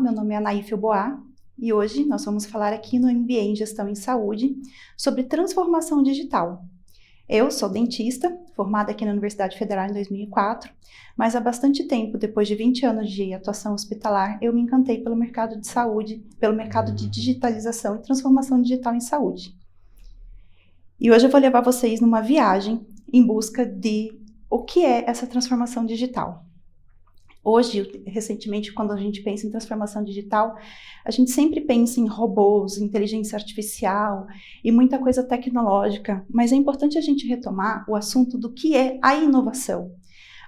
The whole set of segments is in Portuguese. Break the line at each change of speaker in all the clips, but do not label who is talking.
meu nome é Anaífia Boá e hoje nós vamos falar aqui no MBA em Gestão em Saúde sobre transformação digital. Eu sou dentista, formada aqui na Universidade Federal em 2004, mas há bastante tempo, depois de 20 anos de atuação hospitalar, eu me encantei pelo mercado de saúde, pelo mercado de digitalização e transformação digital em saúde. E hoje eu vou levar vocês numa viagem em busca de o que é essa transformação digital. Hoje, recentemente, quando a gente pensa em transformação digital, a gente sempre pensa em robôs, inteligência artificial e muita coisa tecnológica, mas é importante a gente retomar o assunto do que é a inovação.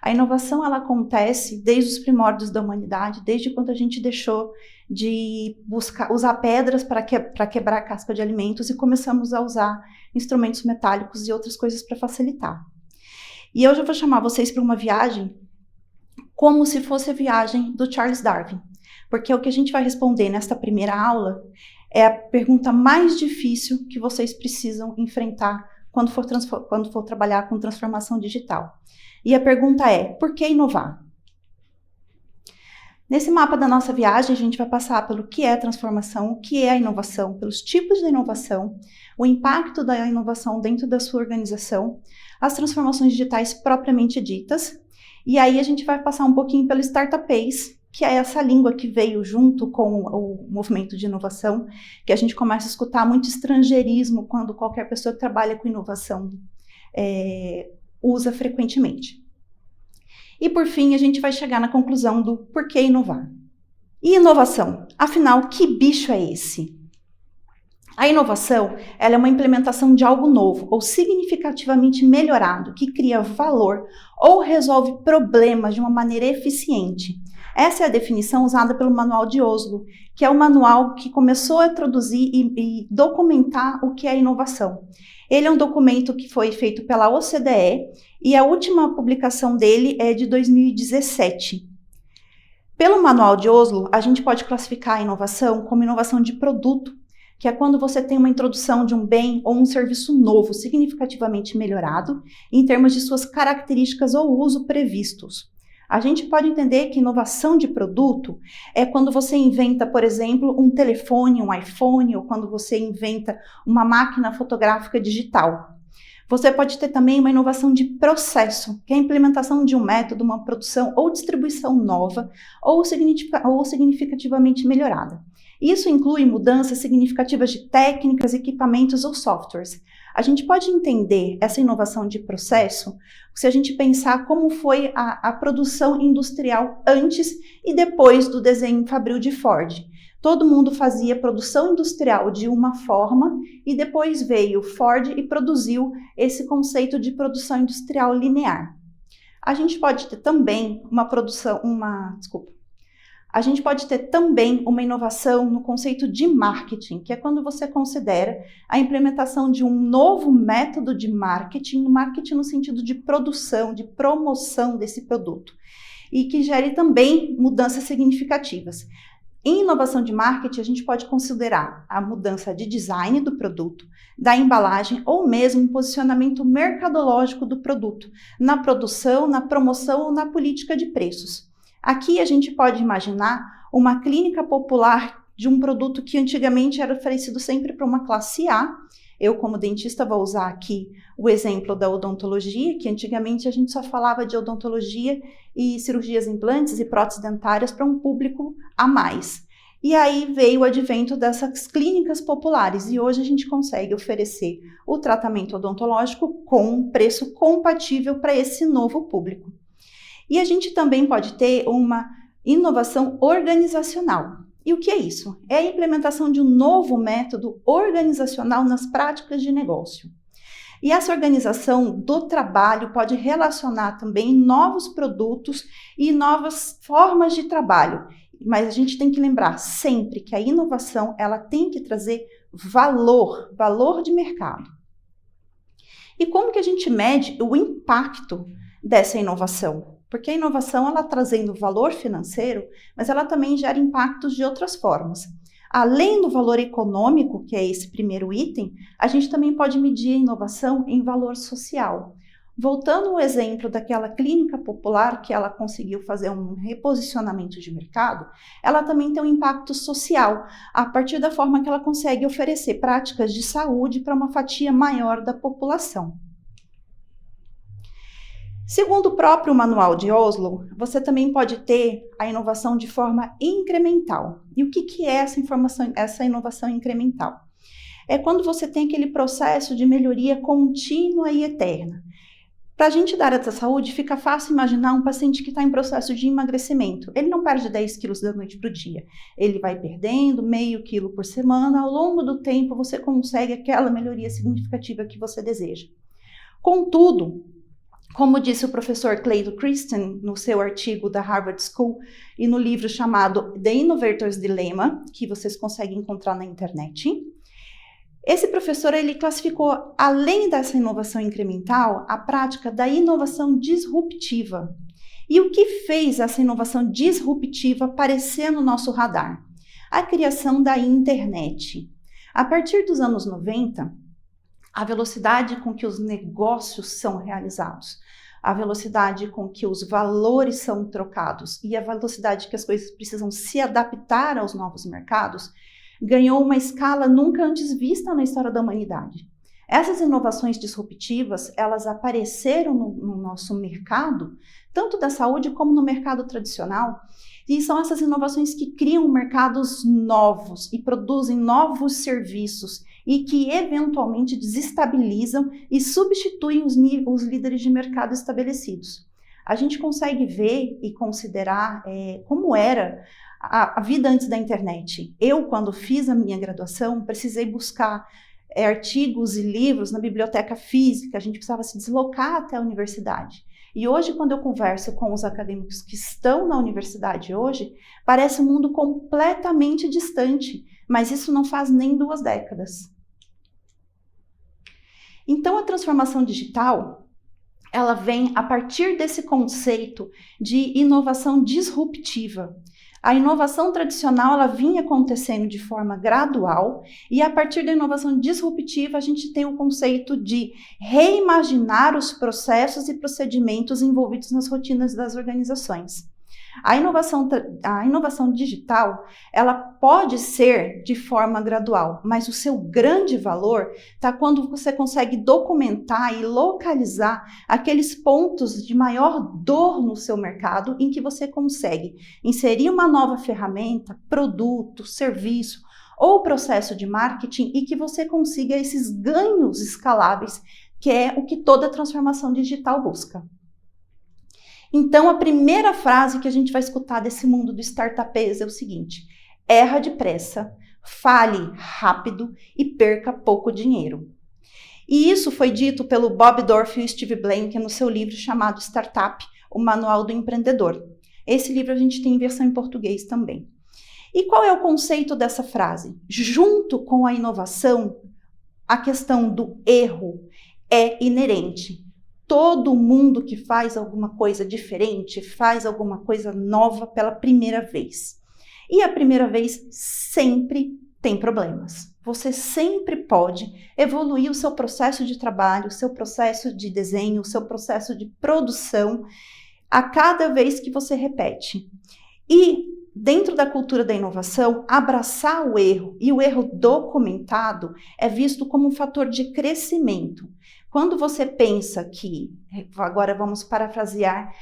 A inovação, ela acontece desde os primórdios da humanidade, desde quando a gente deixou de usar pedras para quebrar a casca de alimentos e começamos a usar instrumentos metálicos e outras coisas para facilitar. E hoje eu vou chamar vocês para uma viagem como se fosse a viagem do Charles Darwin, porque o que a gente vai responder nesta primeira aula é a pergunta mais difícil que vocês precisam enfrentar quando for trabalhar com transformação digital. E a pergunta é, por que inovar? Nesse mapa da nossa viagem, a gente vai passar pelo que é a transformação, o que é a inovação, pelos tipos de inovação, o impacto da inovação dentro da sua organização, as transformações digitais propriamente ditas. E aí a gente vai passar um pouquinho pelo Startupês, que é essa língua que veio junto com o movimento de inovação, que a gente começa a escutar muito estrangeirismo quando qualquer pessoa que trabalha com inovação usa frequentemente. E por fim, a gente vai chegar na conclusão do porquê inovar. E inovação? Afinal, que bicho é esse? A inovação, ela é uma implementação de algo novo ou significativamente melhorado que cria valor ou resolve problemas de uma maneira eficiente. Essa é a definição usada pelo Manual de Oslo, que é o manual que começou a traduzir e documentar o que é inovação. Ele é um documento que foi feito pela OCDE e a última publicação dele é de 2017. Pelo Manual de Oslo, a gente pode classificar a inovação como inovação de produto, que é quando você tem uma introdução de um bem ou um serviço novo, significativamente melhorado, em termos de suas características ou uso previstos. A gente pode entender que inovação de produto é quando você inventa, por exemplo, um telefone, um iPhone, ou quando você inventa uma máquina fotográfica digital. Você pode ter também uma inovação de processo, que é a implementação de um método, uma produção ou distribuição nova ou significativamente melhorada. Isso inclui mudanças significativas de técnicas, equipamentos ou softwares. A gente pode entender essa inovação de processo se a gente pensar como foi a produção industrial antes e depois do desenho fabril de Ford. Todo mundo fazia produção industrial de uma forma e depois veio Ford e produziu esse conceito de produção industrial linear. A gente pode ter também A gente pode ter também uma inovação no conceito de marketing, que é quando você considera a implementação de um novo método de marketing no sentido de produção, de promoção desse produto, e que gere também mudanças significativas. Em inovação de marketing, a gente pode considerar a mudança de design do produto, da embalagem ou mesmo um posicionamento mercadológico do produto, na produção, na promoção ou na política de preços. Aqui a gente pode imaginar uma clínica popular de um produto que antigamente era oferecido sempre para uma classe A. Eu, como dentista, vou usar aqui o exemplo da odontologia, que antigamente a gente só falava de odontologia e cirurgias implantes e próteses dentárias para um público a mais. E aí veio o advento dessas clínicas populares e hoje a gente consegue oferecer o tratamento odontológico com um preço compatível para esse novo público. E a gente também pode ter uma inovação organizacional. E o que é isso? É a implementação de um novo método organizacional nas práticas de negócio. E essa organização do trabalho pode relacionar também novos produtos e novas formas de trabalho. Mas a gente tem que lembrar sempre que a inovação ela tem que trazer valor de mercado. E como que a gente mede o impacto dessa inovação? Porque a inovação, ela trazendo valor financeiro, mas ela também gera impactos de outras formas. Além do valor econômico, que é esse primeiro item, a gente também pode medir a inovação em valor social. Voltando ao exemplo daquela clínica popular que ela conseguiu fazer um reposicionamento de mercado, ela também tem um impacto social, a partir da forma que ela consegue oferecer práticas de saúde para uma fatia maior da população. Segundo o próprio Manual de Oslo, você também pode ter a inovação de forma incremental. E o que é essa inovação incremental? É quando você tem aquele processo de melhoria contínua e eterna. Para a gente dar essa saúde, fica fácil imaginar um paciente que está em processo de emagrecimento. Ele não perde 10 quilos da noite para o dia. Ele vai perdendo meio quilo por semana. Ao longo do tempo, você consegue aquela melhoria significativa que você deseja. Contudo, como disse o professor Clayton Christensen no seu artigo da Harvard School e no livro chamado The Innovator's Dilemma, que vocês conseguem encontrar na internet, esse professor ele classificou, além dessa inovação incremental, a prática da inovação disruptiva. E o que fez essa inovação disruptiva aparecer no nosso radar? A criação da internet. A partir dos anos 90, a velocidade com que os negócios são realizados, a velocidade com que os valores são trocados e a velocidade que as coisas precisam se adaptar aos novos mercados, ganhou uma escala nunca antes vista na história da humanidade. Essas inovações disruptivas, elas apareceram no nosso mercado, tanto da saúde como no mercado tradicional, e são essas inovações que criam mercados novos e produzem novos serviços e que eventualmente desestabilizam e substituem os líderes de mercado estabelecidos. A gente consegue ver e considerar como era a vida antes da internet. Eu, quando fiz a minha graduação, precisei buscar artigos e livros na biblioteca física, a gente precisava se deslocar até a universidade. E hoje, quando eu converso com os acadêmicos que estão na universidade hoje, parece um mundo completamente distante, mas isso não faz nem 2 décadas. Então, a transformação digital, ela vem a partir desse conceito de inovação disruptiva. A inovação tradicional ela vinha acontecendo de forma gradual e a partir da inovação disruptiva a gente tem o conceito de reimaginar os processos e procedimentos envolvidos nas rotinas das organizações. A inovação digital, ela pode ser de forma gradual, mas o seu grande valor está quando você consegue documentar e localizar aqueles pontos de maior dor no seu mercado em que você consegue inserir uma nova ferramenta, produto, serviço ou processo de marketing e que você consiga esses ganhos escaláveis, que é o que toda transformação digital busca. Então, a primeira frase que a gente vai escutar desse mundo do startupês é o seguinte: erra depressa, fale rápido e perca pouco dinheiro. E isso foi dito pelo Bob Dorff e Steve Blank no seu livro chamado Startup, o Manual do Empreendedor. Esse livro a gente tem em versão em português também. E qual é o conceito dessa frase? Junto com a inovação, a questão do erro é inerente. Todo mundo que faz alguma coisa diferente, faz alguma coisa nova pela primeira vez. E a primeira vez sempre tem problemas. Você sempre pode evoluir o seu processo de trabalho, o seu processo de desenho, o seu processo de produção a cada vez que você repete. E dentro da cultura da inovação, abraçar o erro e o erro documentado é visto como um fator de crescimento. Quando você pensa que, agora vamos parafrasear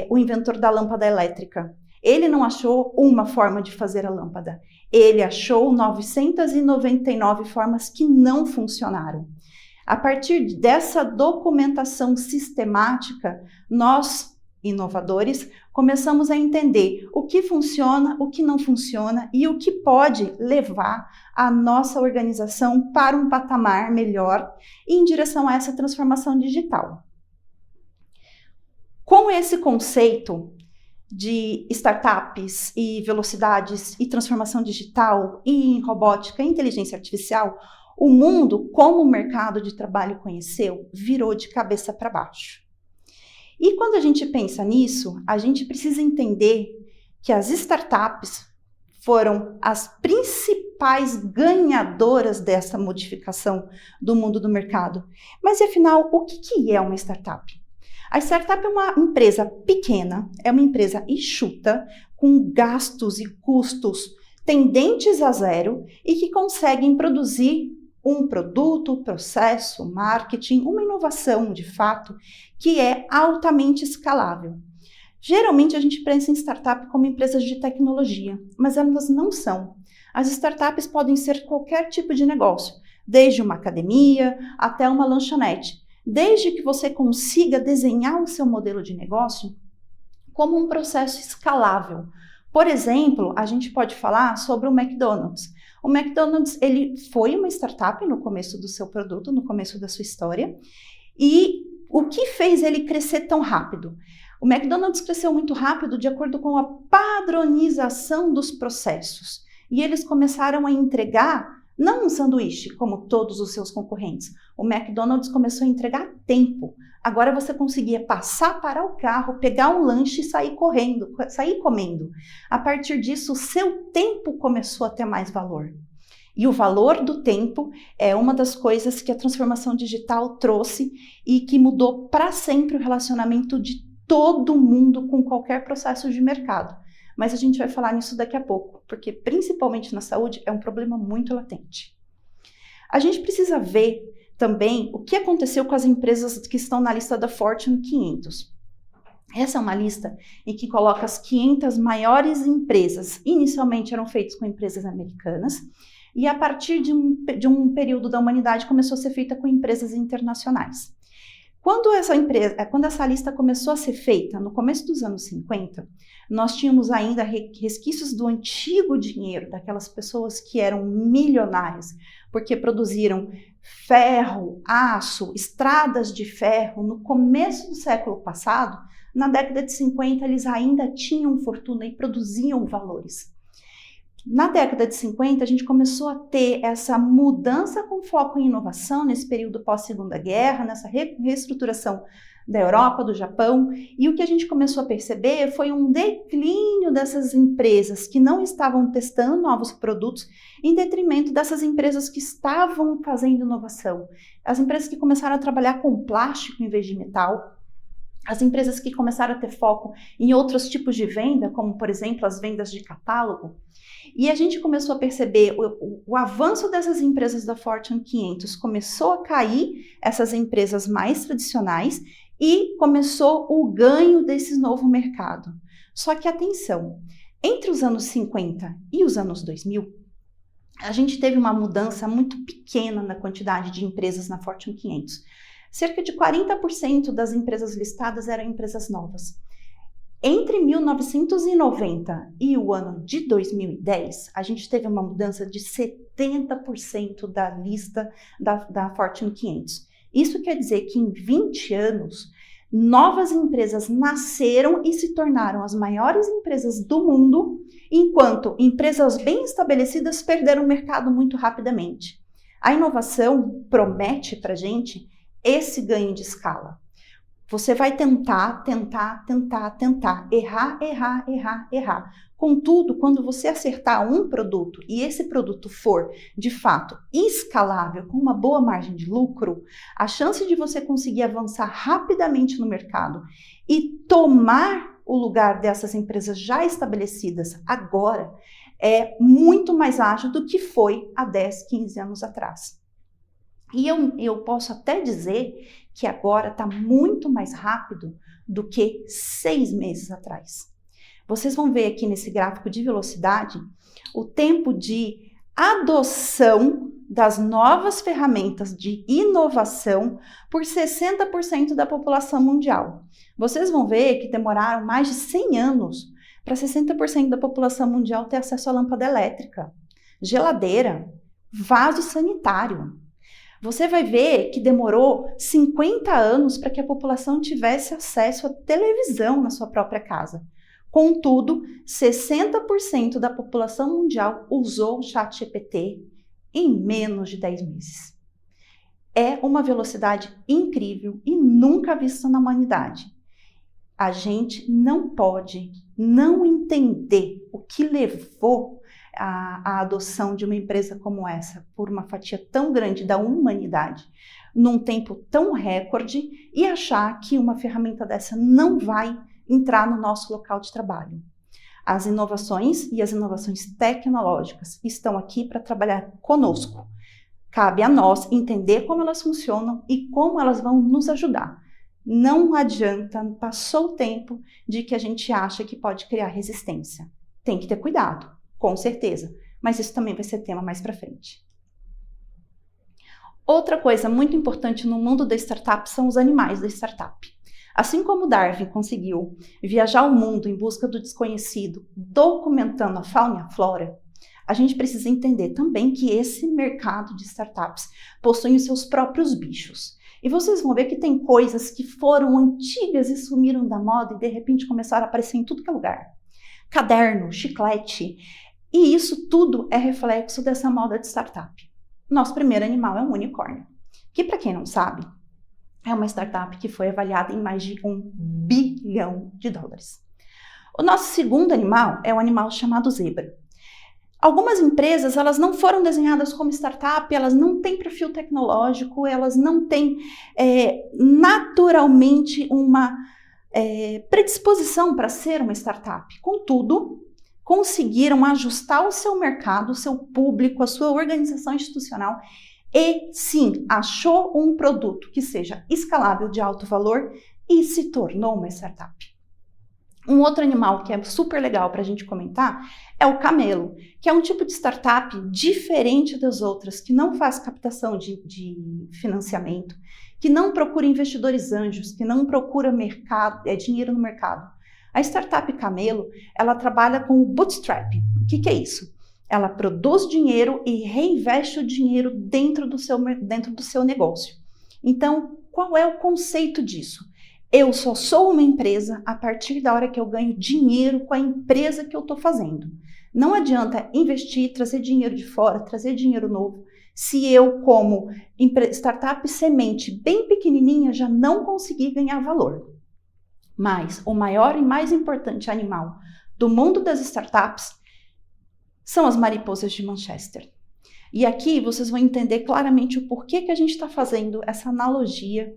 o inventor da lâmpada elétrica, ele não achou uma forma de fazer a lâmpada, ele achou 999 formas que não funcionaram. A partir dessa documentação sistemática, nós, inovadores, começamos a entender o que funciona, o que não funciona e o que pode levar a nossa organização para um patamar melhor em direção a essa transformação digital. Com esse conceito de startups e velocidades e transformação digital e robótica e inteligência artificial, o mundo, como o mercado de trabalho conheceu, virou de cabeça para baixo. E quando a gente pensa nisso, a gente precisa entender que as startups foram as principais ganhadoras dessa modificação do mundo do mercado. Mas, afinal, o que é uma startup? A startup é uma empresa pequena, é uma empresa enxuta, com gastos e custos tendentes a zero e que conseguem produzir um produto, processo, marketing, uma inovação de fato, que é altamente escalável. Geralmente a gente pensa em startup como empresas de tecnologia, mas elas não são. As startups podem ser qualquer tipo de negócio, desde uma academia até uma lanchonete, desde que você consiga desenhar o seu modelo de negócio como um processo escalável. Por exemplo, a gente pode falar sobre o McDonald's. O McDonald's, ele foi uma startup no começo do seu produto, no começo da sua história, e o que fez ele crescer tão rápido? O McDonald's cresceu muito rápido de acordo com a padronização dos processos. E eles começaram a entregar, não um sanduíche, como todos os seus concorrentes. O McDonald's começou a entregar tempo. Agora você conseguia passar, parar o carro, pegar um lanche e sair correndo, sair comendo. A partir disso, o seu tempo começou a ter mais valor. E o valor do tempo é uma das coisas que a transformação digital trouxe e que mudou para sempre o relacionamento de todo mundo com qualquer processo de mercado. Mas a gente vai falar nisso daqui a pouco, porque principalmente na saúde é um problema muito latente. A gente precisa ver também o que aconteceu com as empresas que estão na lista da Fortune 500. Essa é uma lista em que coloca as 500 maiores empresas. Inicialmente eram feitas com empresas americanas e a partir de um período da humanidade começou a ser feita com empresas internacionais. Quando essa lista começou a ser feita, no começo dos anos 50, nós tínhamos ainda resquícios do antigo dinheiro, daquelas pessoas que eram milionárias, porque produziram ferro, aço, estradas de ferro. No começo do século passado, na década de 50, eles ainda tinham fortuna e produziam valores. Na década de 50, a gente começou a ter essa mudança com foco em inovação, nesse período pós-Segunda Guerra, nessa reestruturação da Europa, do Japão, e o que a gente começou a perceber foi um declínio dessas empresas que não estavam testando novos produtos, em detrimento dessas empresas que estavam fazendo inovação. As empresas que começaram a trabalhar com plástico em vez de metal, as empresas que começaram a ter foco em outros tipos de venda, como, por exemplo, as vendas de catálogo. E a gente começou a perceber o avanço dessas empresas da Fortune 500, começou a cair essas empresas mais tradicionais e começou o ganho desse novo mercado. Só que atenção, entre os anos 50 e os anos 2000, a gente teve uma mudança muito pequena na quantidade de empresas na Fortune 500. Cerca de 40% das empresas listadas eram empresas novas. Entre 1990 e o ano de 2010, a gente teve uma mudança de 70% da lista da Fortune 500. Isso quer dizer que em 20 anos, novas empresas nasceram e se tornaram as maiores empresas do mundo, enquanto empresas bem estabelecidas perderam o mercado muito rapidamente. A inovação promete para a gente esse ganho de escala. Você vai tentar, errar. Contudo, quando você acertar um produto e esse produto for, de fato, escalável, com uma boa margem de lucro, a chance de você conseguir avançar rapidamente no mercado e tomar o lugar dessas empresas já estabelecidas agora é muito mais ágil do que foi há 10, 15 anos atrás. E eu posso até dizer que agora está muito mais rápido do que 6 meses atrás. Vocês vão ver aqui nesse gráfico de velocidade o tempo de adoção das novas ferramentas de inovação por 60% da população mundial. Vocês vão ver que demoraram mais de 100 anos para 60% da população mundial ter acesso à lâmpada elétrica, geladeira, vaso sanitário. Você vai ver que demorou 50 anos para que a população tivesse acesso à televisão na sua própria casa. Contudo, 60% da população mundial usou o ChatGPT em menos de 10 meses. É uma velocidade incrível e nunca vista na humanidade. A gente não pode não entender o que levou a adoção de uma empresa como essa por uma fatia tão grande da humanidade num tempo tão recorde e achar que uma ferramenta dessa não vai entrar no nosso local de trabalho. As inovações e as inovações tecnológicas estão aqui para trabalhar conosco. Cabe a nós entender como elas funcionam e como elas vão nos ajudar. Não adianta, passou o tempo de que a gente acha que pode criar resistência. Tem que ter cuidado, com certeza, mas isso também vai ser tema mais para frente. Outra coisa muito importante no mundo da startup são os animais da startup. Assim como Darwin conseguiu viajar o mundo em busca do desconhecido, documentando a fauna e a flora, a gente precisa entender também que esse mercado de startups possui os seus próprios bichos. E vocês vão ver que tem coisas que foram antigas e sumiram da moda e de repente começaram a aparecer em tudo que é lugar. Caderno, chiclete. E isso tudo é reflexo dessa moda de startup. Nosso primeiro animal é um unicórnio, que para quem não sabe, é uma startup que foi avaliada em mais de $1 bilhão. O nosso segundo animal é um animal chamado zebra. Algumas empresas, elas não foram desenhadas como startup, elas não têm perfil tecnológico, elas não têm naturalmente uma predisposição para ser uma startup. Contudo, conseguiram ajustar o seu mercado, o seu público, a sua organização institucional e, sim, achou um produto que seja escalável, de alto valor e se tornou uma startup. Um outro animal que é super legal para a gente comentar é o camelo, que é um tipo de startup diferente das outras, que não faz captação de financiamento, que não procura investidores anjos, que não procura dinheiro no mercado. A startup Camelo, ela trabalha com o bootstrapping. O que é isso? Ela produz dinheiro e reinveste o dinheiro dentro do seu negócio. Então, qual é o conceito disso? Eu só sou uma empresa a partir da hora que eu ganho dinheiro com a empresa que eu estou fazendo. Não adianta investir, trazer dinheiro de fora, trazer dinheiro novo, se eu, como startup semente bem pequenininha, já não conseguir ganhar valor. Mas o maior e mais importante animal do mundo das startups são as mariposas de Manchester. E aqui vocês vão entender claramente o porquê que a gente está fazendo essa analogia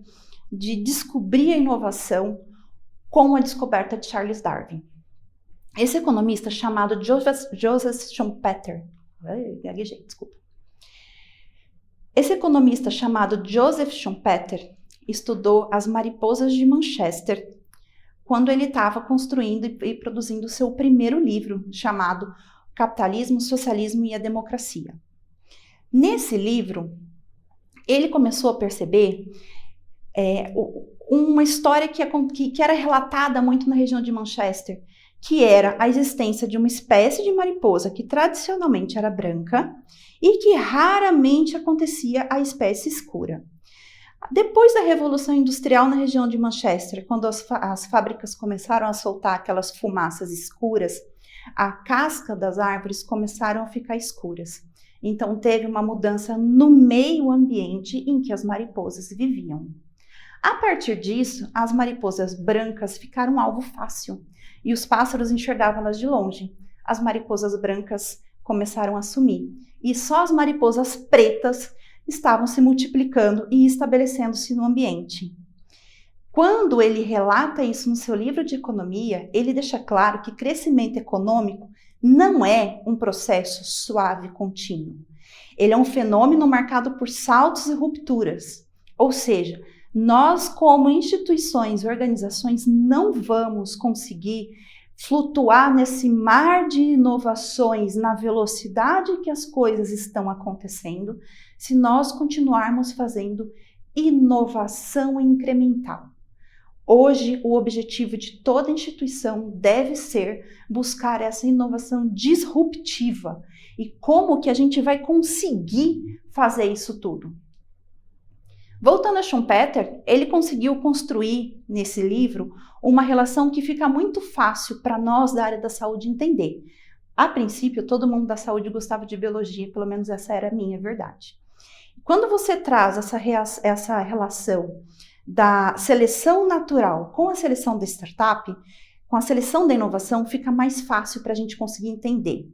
de descobrir a inovação com a descoberta de Charles Darwin. Esse economista chamado Joseph Schumpeter, Esse economista chamado Joseph Schumpeter estudou as mariposas de Manchester quando ele estava construindo e produzindo o seu primeiro livro, chamado Capitalismo, Socialismo e a Democracia. Nesse livro, ele começou a perceber uma história que era relatada muito na região de Manchester, que era a existência de uma espécie de mariposa que tradicionalmente era branca e que raramente acontecia a espécie escura. Depois da Revolução Industrial na região de Manchester, quando as fábricas começaram a soltar aquelas fumaças escuras, a casca das árvores começaram a ficar escuras. Então teve uma mudança no meio ambiente em que as mariposas viviam. A partir disso, as mariposas brancas ficaram alvo fácil e os pássaros enxergavam elas de longe. As mariposas brancas começaram a sumir e só as mariposas pretas estavam se multiplicando e estabelecendo-se no ambiente. Quando ele relata isso no seu livro de economia, ele deixa claro que crescimento econômico não é um processo suave e contínuo. Ele é um fenômeno marcado por saltos e rupturas. Ou seja, nós como instituições e organizações não vamos conseguir flutuar nesse mar de inovações na velocidade que as coisas estão acontecendo, se nós continuarmos fazendo inovação incremental. Hoje, o objetivo de toda instituição deve ser buscar essa inovação disruptiva. E como que a gente vai conseguir fazer isso tudo? Voltando a Schumpeter, ele conseguiu construir nesse livro uma relação que fica muito fácil para nós da área da saúde entender. A princípio, todo mundo da saúde gostava de biologia, pelo menos essa era a minha verdade. Quando você traz essa relação da seleção natural com a seleção da startup, com a seleção da inovação, fica mais fácil para a gente conseguir entender.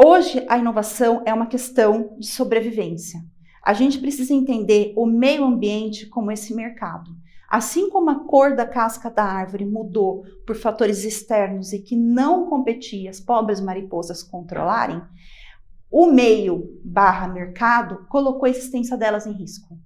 Hoje, a inovação é uma questão de sobrevivência. A gente precisa entender o meio ambiente como esse mercado. Assim como a cor da casca da árvore mudou por fatores externos e que não competia as pobres mariposas controlarem, o meio/mercado colocou a existência delas em risco.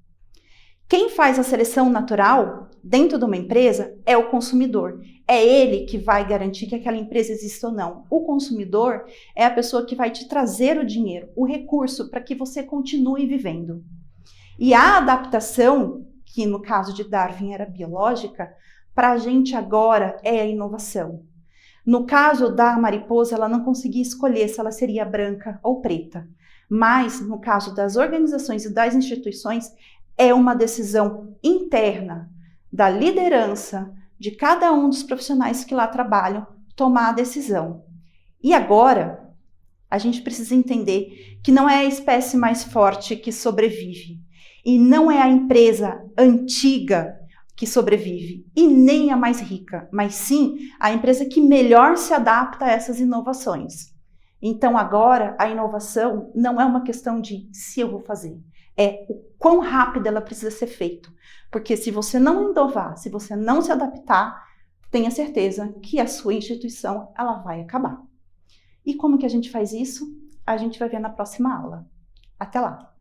Quem faz a seleção natural dentro de uma empresa é o consumidor. É ele que vai garantir que aquela empresa exista ou não. O consumidor é a pessoa que vai te trazer o dinheiro, o recurso para que você continue vivendo. E a adaptação, que no caso de Darwin era biológica, para a gente agora é a inovação. No caso da mariposa, ela não conseguia escolher se ela seria branca ou preta. Mas, no caso das organizações e das instituições, é uma decisão interna da liderança de cada um dos profissionais que lá trabalham tomar a decisão. E agora, a gente precisa entender que não é a espécie mais forte que sobrevive, e não é a empresa antiga que sobrevive, e nem a mais rica, mas sim a empresa que melhor se adapta a essas inovações. Então agora, a inovação não é uma questão de se eu vou fazer, é o quão rápido ela precisa ser feita. Porque se você não inovar, se você não se adaptar, tenha certeza que a sua instituição ela vai acabar. E como que a gente faz isso? A gente vai ver na próxima aula. Até lá!